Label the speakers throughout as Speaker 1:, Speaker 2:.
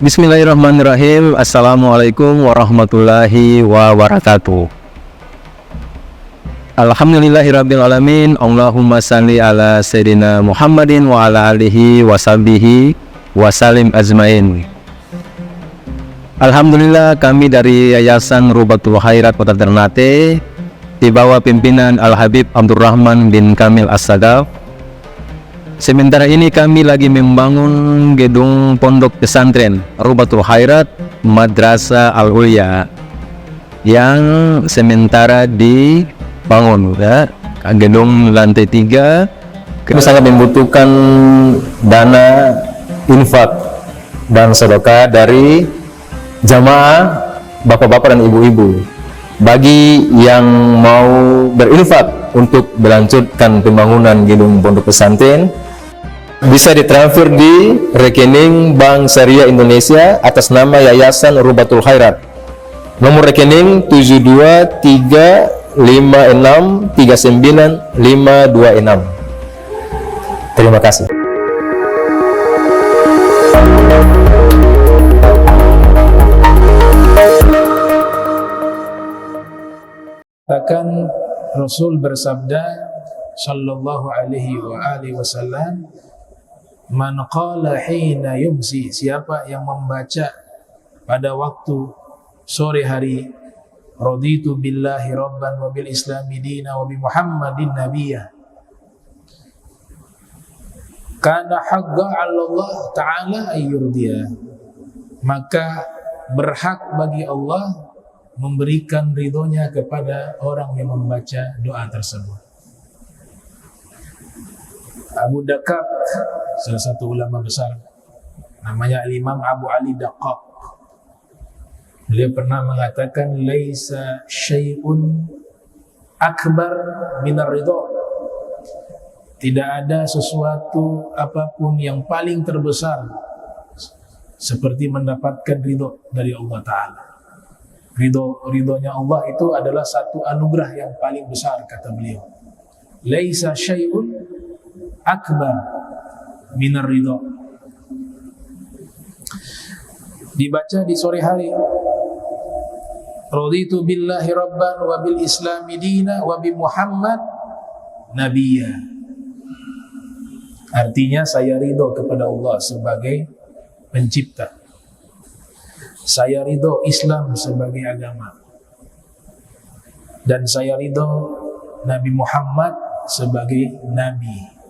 Speaker 1: Bismillahirrahmanirrahim. Assalamualaikum warahmatullahi wabarakatuh. Alhamdulillahirrabbilalamin. Allahumma salli ala Sayyidina Muhammadin wa ala alihi wa sahbihi wa salim ajmain. Alhamdulillah, kami dari Yayasan Rubatul Khairat Kota Ternate di bawah pimpinan Al-Habib Abdurrahman bin Kamil As-Sadaf. Sementara ini kami lagi membangun gedung pondok pesantren Rubatul Khairat Madrasah Al-Ulya yang sementara dibangun, ya. Gedung lantai 3. Kami sangat membutuhkan dana infak dan sedekah dari jamaah bapak-bapak dan ibu-ibu. Bagi yang mau berinfak untuk melanjutkan pembangunan gedung pondok pesantren, bisa ditransfer di rekening Bank Syariah Indonesia atas nama Yayasan Rubatul Khairat. Nomor rekening 723563956. Terima kasih.
Speaker 2: Bahkan Rasul bersabda sallallahu alaihi wasallam, man qala hina yumsi, siapa yang membaca pada waktu sore hari, raditu billahi rabban wa bil islami dina wa bi muhammadin nabiyya, kana haqqa 'ala Allah ta'ala ayyurdiya, maka berhak bagi Allah memberikan ridhonya kepada orang yang membaca doa tersebut. Abu Daqqaq, salah satu ulama besar, namanya Imam Abu Ali Daqqaq, beliau pernah mengatakan, laisa syai'un akbar minar ridho, tidak ada sesuatu apapun yang paling terbesar seperti mendapatkan ridho dari Allah Ta'ala. Ridhonya Allah itu adalah satu anugerah yang paling besar, kata beliau. Laisa syai'un akbar minar ridho. Dibaca di sore hari, raditu billahi rabban wa bil islami dina wa bi Muhammad nabiyya. Artinya, saya ridho kepada Allah sebagai pencipta, saya ridho Islam sebagai agama, dan saya ridho Nabi Muhammad sebagai nabi.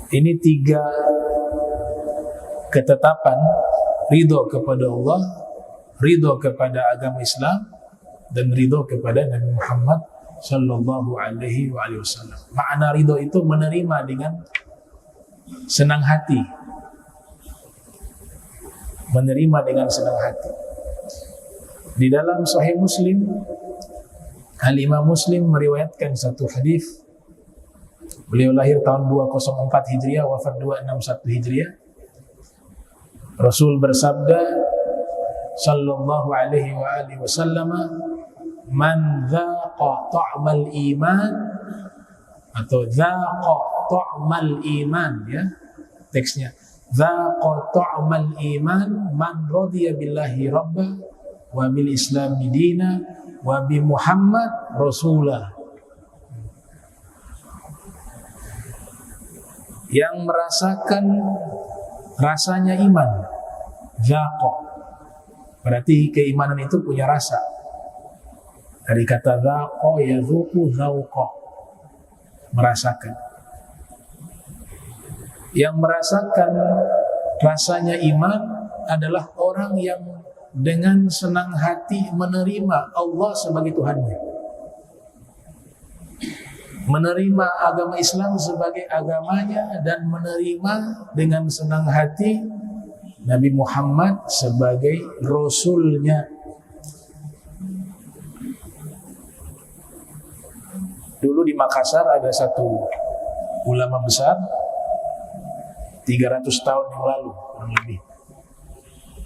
Speaker 2: Ini 3 ketetapan: ridho kepada Allah, ridho kepada agama Islam, dan ridho kepada Nabi Muhammad sallallahu alaihi wasallam. Makna ridho itu menerima dengan senang hati, menerima dengan senang hati. Di dalam Sahih Muslim, Al-Imam Muslim meriwayatkan satu hadis. Beliau lahir tahun 204 Hijriah, wafat 261 Hijriah. Rasul bersabda sallallahu alaihi wasallam, man dzaqa ta'mal iman, atau dzaqa ta'mal iman, ya teksnya, dzaqa ta'mal iman man radiya billahi rabba wa bil islami dina wa bi Muhammad rasulah. Yang merasakan rasanya iman, dzaqa, berarti keimanan itu punya rasa. Dari kata dzaqa yadzuqu dzauqa, merasakan. Yang merasakan rasanya iman adalah orang yang dengan senang hati menerima Allah sebagai Tuhannya, menerima agama Islam sebagai agamanya, dan menerima dengan senang hati Nabi Muhammad sebagai Rasulnya. Dulu di Makassar ada satu ulama besar, 300 tahun yang lalu kurang lebih,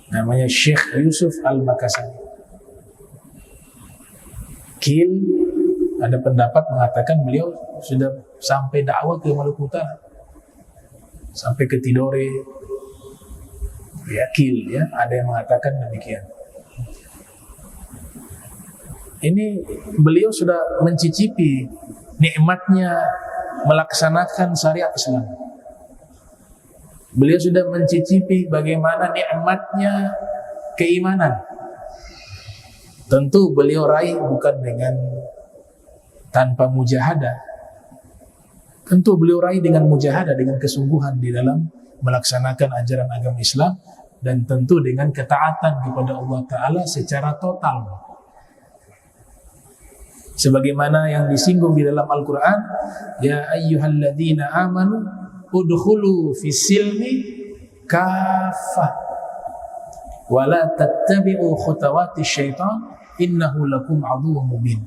Speaker 2: namanya Syekh Yusuf Al-Makassari. Kil ada pendapat mengatakan beliau sudah sampai dakwah ke Maluku Utara, sampai ke Tidore, ya kill ya, ada yang mengatakan demikian. Ini beliau sudah mencicipi nikmatnya melaksanakan syariat Islam. Beliau sudah mencicipi bagaimana nikmatnya keimanan. Tentu beliau raih bukan dengan tanpa mujahadah. Tentu beliau raih dengan mujahadah, dengan kesungguhan di dalam melaksanakan ajaran agama Islam, dan tentu dengan ketaatan kepada Allah Ta'ala secara total. Sebagaimana yang disinggung di dalam Al-Quran, ya ayyuhalladzina amanu udkhulu fis-silmi kaffah wa la tattabi'u khutuwati syaitan innahu lakum aduwwun mubin.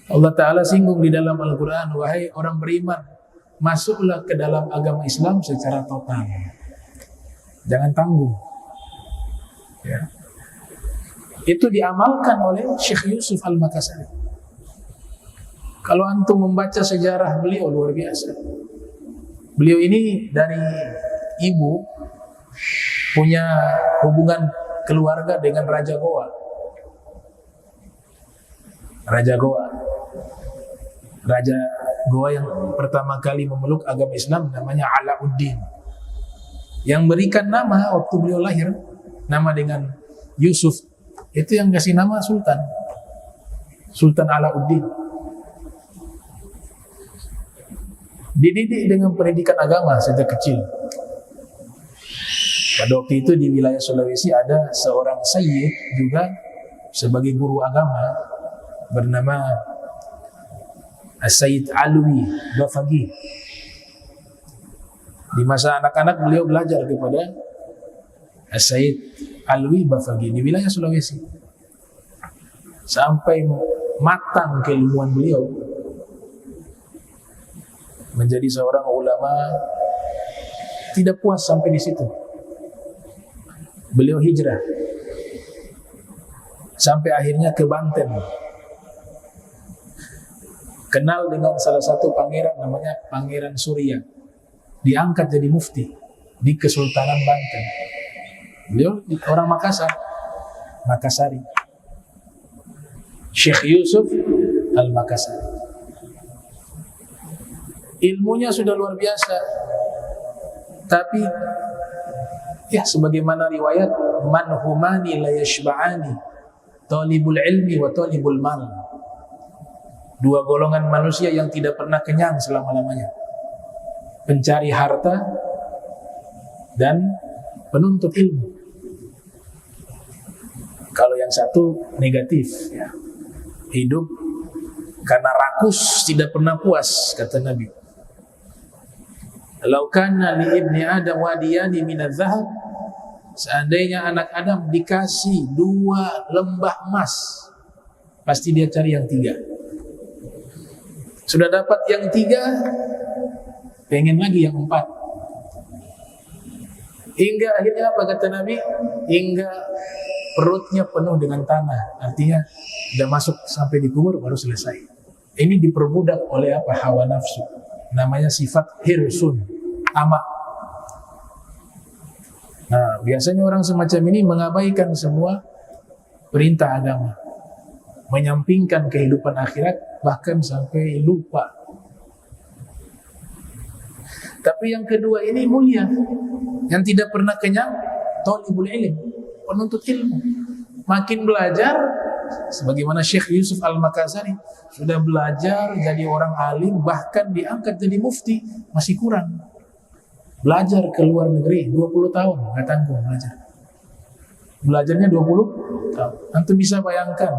Speaker 2: Allah Ta'ala singgung di dalam Al-Quran, wahai orang beriman, masuklah ke dalam agama Islam secara total, jangan tanggung ya. Itu diamalkan oleh Syekh Yusuf Al-Makassari. Kalau antum membaca sejarah beliau, luar biasa. Beliau ini dari ibu punya hubungan keluarga dengan Raja Goa. Raja Goa. Raja Goa yang pertama kali memeluk agama Islam namanya Alauddin. Yang berikan nama waktu beliau lahir, nama dengan Yusuf, itu yang kasih nama Sultan. Sultan Alauddin. Dididik dengan pendidikan agama sejak kecil. Pada waktu itu di wilayah Sulawesi ada seorang sayyid juga sebagai guru agama bernama Sayyid Alwi Bafagi. Di masa anak-anak beliau belajar kepada Sayyid Alwi Bafagi di wilayah Sulawesi. Sampai matang keilmuan beliau, menjadi seorang ulama. Tidak puas sampai di situ, beliau hijrah sampai akhirnya ke Banten. Kenal dengan salah satu pangeran namanya Pangeran Surya, diangkat jadi mufti di Kesultanan Banten. Beliau orang Makassar, Makassari. Syekh Yusuf Al-Makassari. Ilmunya sudah luar biasa, tapi ya sebagaimana riwayat, man humani la yashba'ani, talibul ilmi wa talibul mal. Dua golongan manusia yang tidak pernah kenyang selama-lamanya, pencari harta dan penuntut ilmu. Kalau yang satu negatif ya, hidup karena rakus, tidak pernah puas, kata Nabi. Lau kana li ibni Adam wadiyani minadz-dzahab, seandainya anak Adam dikasih 2 lembah emas, pasti dia cari yang 3. Sudah dapat yang 3, pengen lagi yang 4. Hingga akhirnya apa kata Nabi? Hingga perutnya penuh dengan tanah. Artinya sudah masuk sampai di kubur baru selesai. Ini diperbudak oleh apa? Hawa nafsu. Namanya sifat hirsun, tamak. Nah, biasanya orang semacam ini mengabaikan semua perintah agama, menyampingkan kehidupan akhirat, bahkan sampai lupa. Tapi yang kedua ini mulia, yang tidak pernah kenyang, talibul ilm, penuntut ilmu. Makin belajar, sebagaimana Syekh Yusuf Al-Makassari sudah belajar jadi orang alim, bahkan diangkat jadi mufti, masih kurang. Belajar ke luar negeri 20 tahun, nggak tanggung belajar. Belajarnya 20 tahun. Antum bisa bayangkan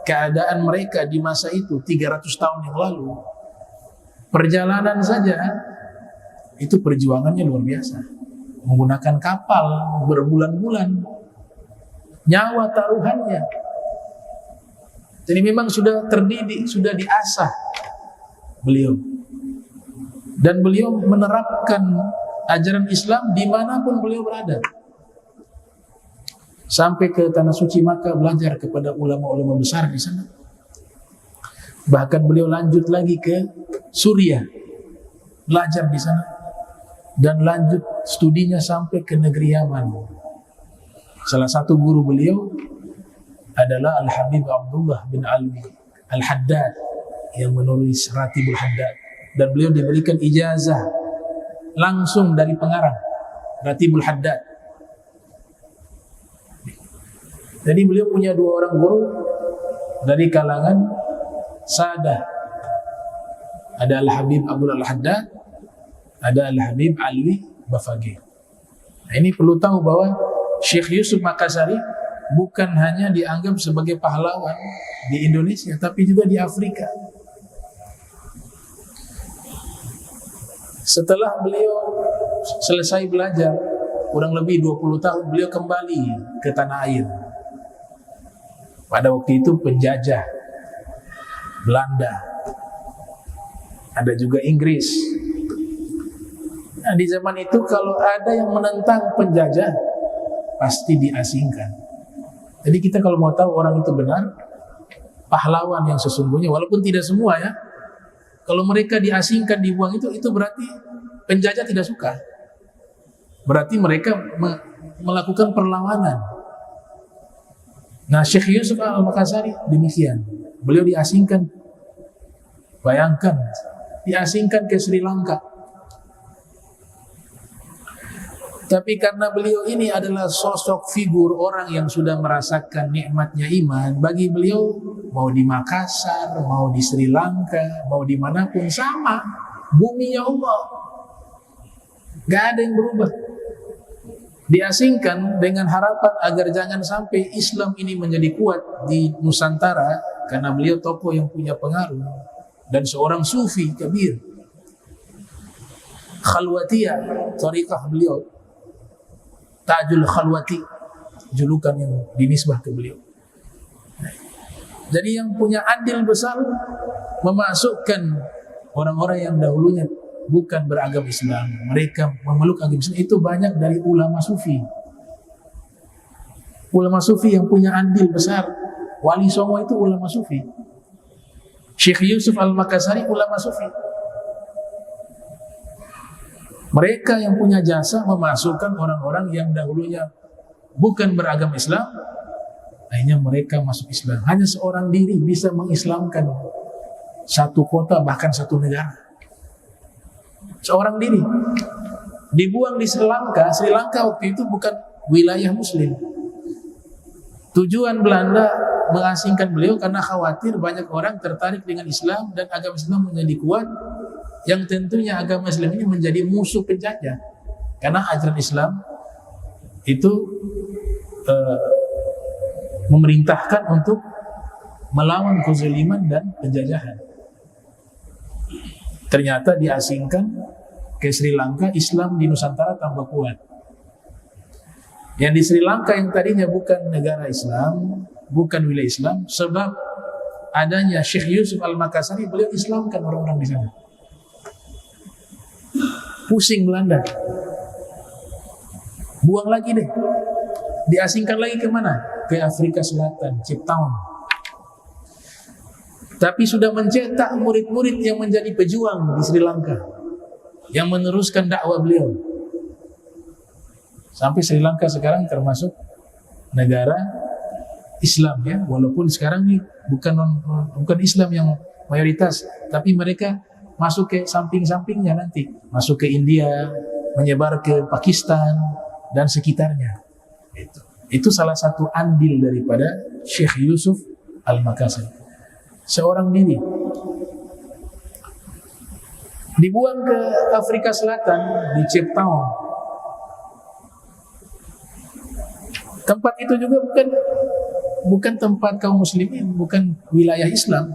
Speaker 2: keadaan mereka di masa itu 300 tahun yang lalu. Perjalanan saja itu perjuangannya luar biasa. Menggunakan kapal berbulan-bulan, nyawa taruhannya. Jadi memang sudah terdidik, sudah diasah beliau. Dan beliau menerapkan ajaran Islam dimanapun beliau berada. Sampai ke Tanah Suci Makkah belajar kepada ulama-ulama besar di sana. Bahkan beliau lanjut lagi ke Suriah, belajar di sana. dan lanjut studinya sampai ke negeri Yaman. Salah satu guru beliau adalah Al-Habib Abdullah bin Alwi Al-Haddad yang menulis Ratibul Haddad, dan beliau diberikan ijazah langsung dari pengarang Ratibul Haddad. Jadi beliau punya 2 orang guru dari kalangan Sadah. Ada Al-Habib Abdullah Al-Haddad, ada Al-Habib Alwi Bafaqih. Nah, ini perlu tahu bahwa Syekh Yusuf Makassari bukan hanya dianggap sebagai pahlawan di Indonesia, tapi juga di Afrika. Setelah beliau selesai belajar, kurang lebih 20 tahun, beliau kembali ke tanah air. Pada waktu itu penjajah Belanda, ada juga Inggris. Nah, di zaman itu kalau ada yang menentang penjajah, pasti diasingkan. Jadi kita kalau mau tahu orang itu benar, pahlawan yang sesungguhnya, walaupun tidak semua ya, kalau mereka diasingkan, dibuang, itu berarti penjajah tidak suka. Berarti mereka melakukan perlawanan. Nah, Syekh Yusuf Al-Makassari demikian. Beliau diasingkan. Bayangkan, diasingkan ke Sri Lanka. Tapi karena beliau ini adalah sosok figur orang yang sudah merasakan nikmatnya iman, bagi beliau mau di Makassar, mau di Sri Lanka, mau dimanapun sama, buminya Allah, gak ada yang berubah. Diasingkan dengan harapan agar jangan sampai Islam ini menjadi kuat di Nusantara, karena beliau tokoh yang punya pengaruh dan seorang sufi kabir. Khalwatiyah, tariqah beliau, Tajul Khalwati, julukan yang dinisbah ke beliau. Jadi yang punya andil besar memasukkan orang-orang yang dahulunya bukan beragama Islam, mereka memeluk agama Islam, itu banyak dari ulama sufi. Ulama sufi yang punya andil besar. Wali Songo itu ulama sufi. Syekh Yusuf Al-Makassari ulama sufi. Mereka yang punya jasa memasukkan orang-orang yang dahulunya bukan beragama Islam, akhirnya mereka masuk Islam. Hanya seorang diri bisa mengislamkan satu kota, bahkan satu negara. Seorang diri dibuang di Sri Lanka. Sri Lanka waktu itu bukan wilayah Muslim. Tujuan Belanda mengasingkan beliau karena khawatir banyak orang tertarik dengan Islam dan agama Islam menjadi kuat, yang tentunya agama Islam ini menjadi musuh penjajah. Karena ajaran Islam itu memerintahkan untuk melawan kezaliman dan penjajahan. Ternyata diasingkan ke Sri Lanka, Islam di Nusantara tambah kuat. Yang di Sri Lanka yang tadinya bukan negara Islam, bukan wilayah Islam, sebab adanya Syekh Yusuf Al-Makassari, beliau Islamkan orang-orang di sana. Pusing Belanda. Buang lagi deh. Diasingkan lagi kemana? Ke Afrika Selatan, Cape Town. Tapi sudah mencetak murid-murid yang menjadi pejuang di Sri Lanka, yang meneruskan dakwah beliau. Sampai Sri Lanka sekarang termasuk negara Islam ya, walaupun sekarang ini bukan Islam yang mayoritas, tapi mereka masuk ke samping-sampingnya nanti, masuk ke India, menyebar ke Pakistan dan sekitarnya. Itu salah satu andil daripada Syekh Yusuf Al-Makassari. Seorang diri dibuang ke Afrika Selatan di Cape Town. Tempat itu juga bukan tempat kaum muslimin, bukan wilayah Islam.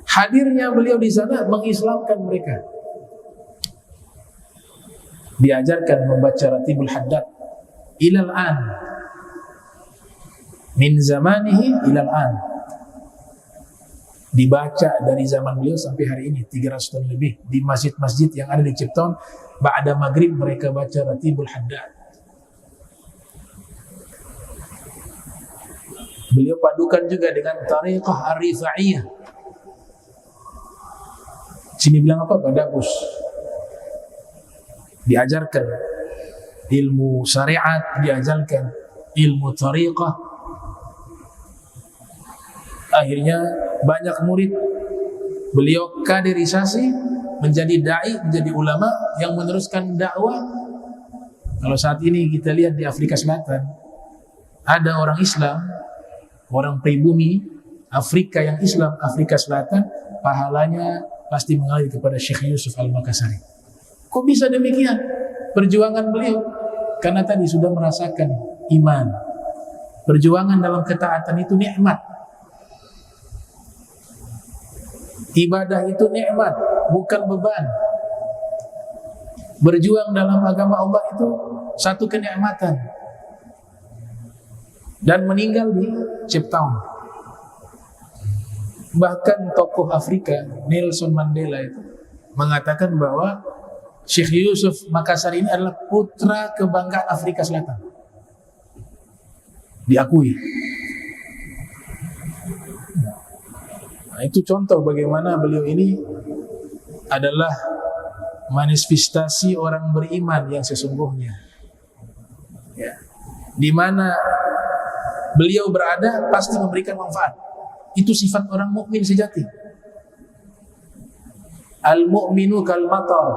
Speaker 2: Hadirnya beliau di sana mengislamkan mereka. Diajarkan membaca Ratibul Haddad ilal an, min zamanihi ilal an. Dibaca dari zaman beliau sampai hari ini, 300 tahun lebih, di masjid-masjid yang ada di Cape Town. Ba'da maghrib mereka baca Ratibul Haddad. Beliau padukan juga dengan tariqah ar-rifa'iyah. Sini bilang apa? Badabus. diajarkan ilmu syariat, diajarkan ilmu tariqah. Akhirnya banyak murid. Beliau kaderisasi menjadi dai, menjadi ulama yang meneruskan dakwah. Kalau saat ini kita lihat di Afrika Selatan, ada orang Islam, orang pribumi Afrika yang Islam, Afrika Selatan, pahalanya pasti mengalir kepada Syekh Yusuf Al-Makassari. Kok bisa demikian? Perjuangan beliau, karena tadi sudah merasakan iman. Perjuangan dalam ketaatan itu nikmat. Ibadah itu nikmat, bukan beban. Berjuang dalam agama Allah itu satu kenikmatan. Dan meninggal di Cape Town. Bahkan tokoh Afrika Nelson Mandela itu mengatakan bahwa Syekh Yusuf Makassari ini adalah putra kebanggaan Afrika Selatan. Diakui. Nah, itu contoh bagaimana beliau ini adalah manifestasi orang beriman yang sesungguhnya. Ya. Di mana beliau berada pasti memberikan manfaat. Itu sifat orang mukmin sejati. Al-mu'minu kal matar,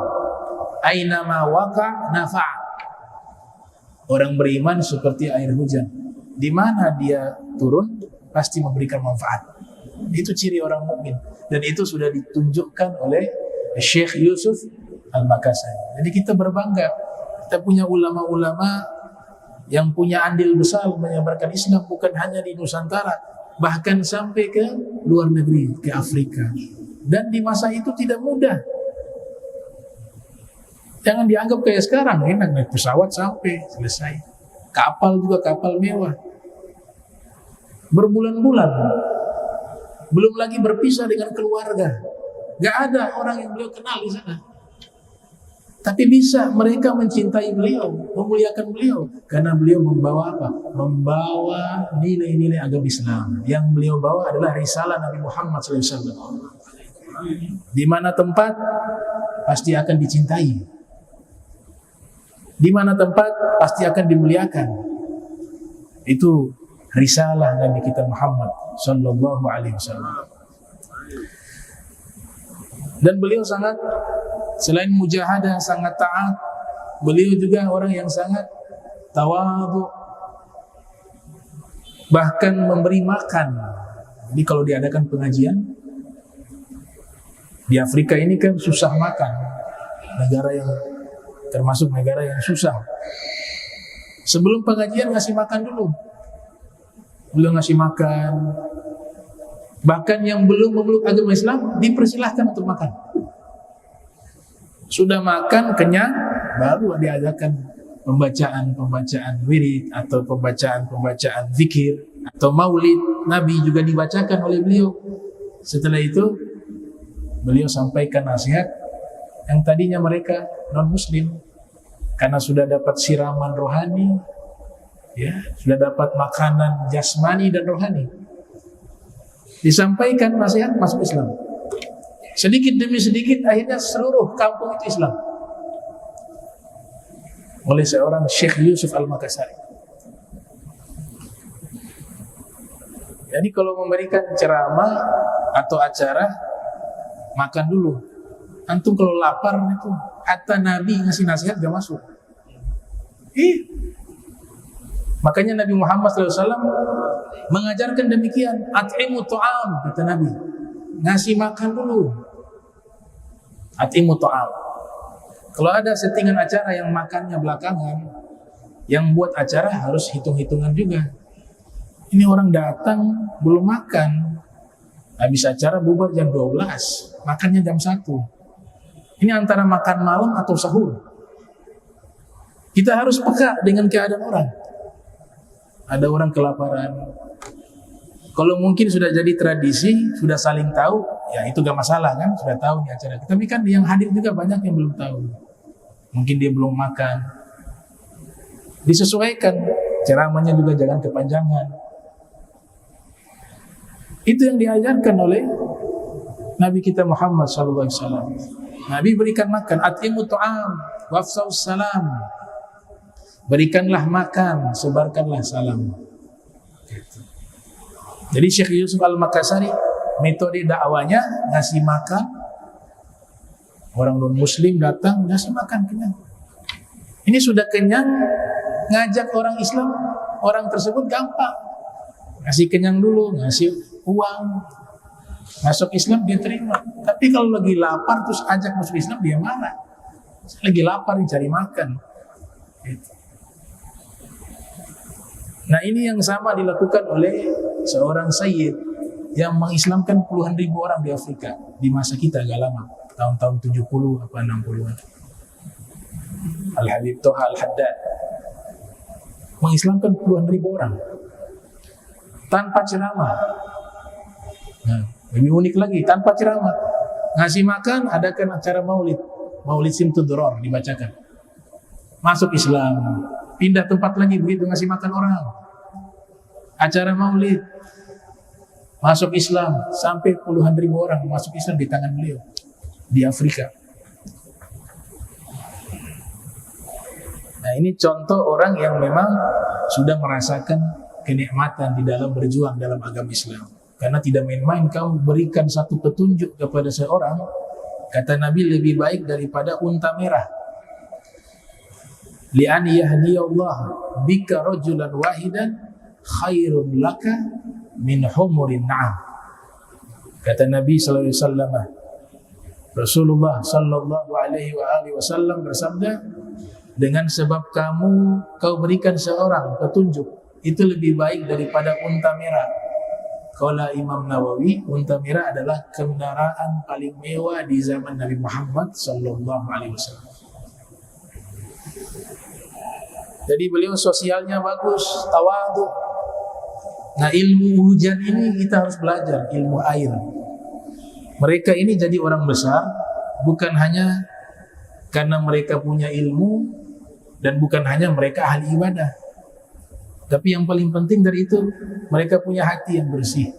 Speaker 2: aina ma waqa nafa'. Orang beriman seperti air hujan. Di mana dia turun pasti memberikan manfaat. Itu ciri orang mukmin, dan itu sudah ditunjukkan oleh Syekh Yusuf Al-Makassari. Jadi kita berbangga, kita punya ulama-ulama yang punya andil besar menyebarkan Islam bukan hanya di Nusantara, bahkan sampai ke luar negeri, ke Afrika. Dan di masa itu tidak mudah. Jangan dianggap kayak sekarang, enak naik pesawat sampai selesai. Kapal juga kapal mewah. Berbulan-bulan. Belum lagi berpisah dengan keluarga. Gak ada orang yang beliau kenal di sana. Tapi bisa mereka mencintai beliau, memuliakan beliau, karena beliau membawa apa? Membawa nilai-nilai agama Islam. Yang beliau bawa adalah risalah Nabi Muhammad SAW. Di mana tempat pasti akan dicintai. Di mana tempat pasti akan dimuliakan. Itu risalah Nabi kita Muhammad sallallahu alaihi wasallam. Dan beliau sangat, selain mujahadah, sangat taat, beliau juga orang yang sangat tawadhu, bahkan memberi makan. Jadi kalau diadakan pengajian di Afrika ini kan susah makan, negara yang termasuk negara yang susah. Sebelum pengajian ngasih makan dulu, beliau ngasih makan. Bahkan yang belum memeluk agama Islam dipersilahkan untuk makan. Sudah makan kenyang, baru diadakan pembacaan wirid atau pembacaan zikir atau maulid Nabi juga dibacakan oleh beliau. Setelah itu beliau sampaikan nasihat yang tadinya mereka non muslim, karena sudah dapat siraman rohani, ya, sudah dapat makanan jasmani dan rohani, disampaikan nasihat masuk Islam. Sedikit demi sedikit akhirnya seluruh kampung itu Islam oleh seorang Syekh Yusuf Al-Makassari. Jadi kalau memberikan ceramah atau acara, makan dulu. Antum kalau lapar itu, hatta Nabi ngasih nasihat gak masuk. Makanya Nabi Muhammad SAW mengajarkan demikian. At'imu ta'am, kata Nabi. Ngasih makan dulu. At'imu ta'am. Kalau ada settingan acara yang makannya belakangan, yang buat acara harus hitung-hitungan juga. Ini orang datang belum makan, habis acara bubar jam 12, makannya jam 1. Ini antara makan malam atau sahur. Kita harus peka dengan keadaan orang. Ada orang kelaparan. Kalau mungkin sudah jadi tradisi, sudah saling tahu, ya itu gak masalah kan, sudah tahu nih acara. Tapi kan yang hadir juga banyak yang belum tahu. Mungkin dia belum makan. Disesuaikan, ceramahnya juga jangan kepanjangan. Itu yang diajarkan oleh Nabi kita Muhammad SAW. Nabi berikan makan, at'imu ta'am, wafsaus salam. Berikanlah makan, sebarkanlah salam. Gitu. Jadi Syekh Yusuf Al-Makassari metode dakwanya ngasih makan, orang non muslim datang ngasih makan kenyang. Ini sudah kenyang, ngajak orang Islam, orang tersebut gampang. Ngasih kenyang dulu, ngasih uang, masuk Islam dia terima. Tapi kalau lagi lapar terus ajak masuk Islam, dia marah. Lagi lapar dicari makan. Gitu. Nah ini yang sama dilakukan oleh seorang sayyid yang mengislamkan puluhan ribu orang di Afrika di masa kita agak lama, tahun-tahun 70 apa 60-an. Al-Habib Toha Al-Haddad mengislamkan puluhan ribu orang tanpa ceramah. Nah, lebih unik lagi, tanpa ceramah. Ngasih makan, adakan acara maulid. Maulid Simtud Duror dibacakan. Masuk Islam, pindah tempat lagi begitu ngasih makan orang. Acara maulid, masuk Islam, sampai puluhan ribu orang masuk Islam di tangan beliau di Afrika. Nah ini contoh orang yang memang sudah merasakan kenikmatan di dalam berjuang dalam agama Islam. Karena tidak main-main kamu berikan satu petunjuk kepada seorang, kata Nabi lebih baik daripada unta merah. Li'an yahdiyallah bika rajulan wahidan khairun laka min humurin na'am. Kata Nabi sallallahu alaihi wasallam, Rasulullah sallallahu alaihi wasallam bersabda, dengan sebab kau berikan seorang petunjuk, itu lebih baik daripada unta merah. Qala Imam Nawawi, unta merah adalah kendaraan paling mewah di zaman Nabi Muhammad sallallahu alaihi wasallam. Jadi beliau sosialnya bagus, tawadhu. Nah ilmu hujan ini kita harus belajar, ilmu air. Mereka ini jadi orang besar bukan hanya karena mereka punya ilmu dan bukan hanya mereka ahli ibadah. Tapi yang paling penting dari itu, mereka punya hati yang bersih.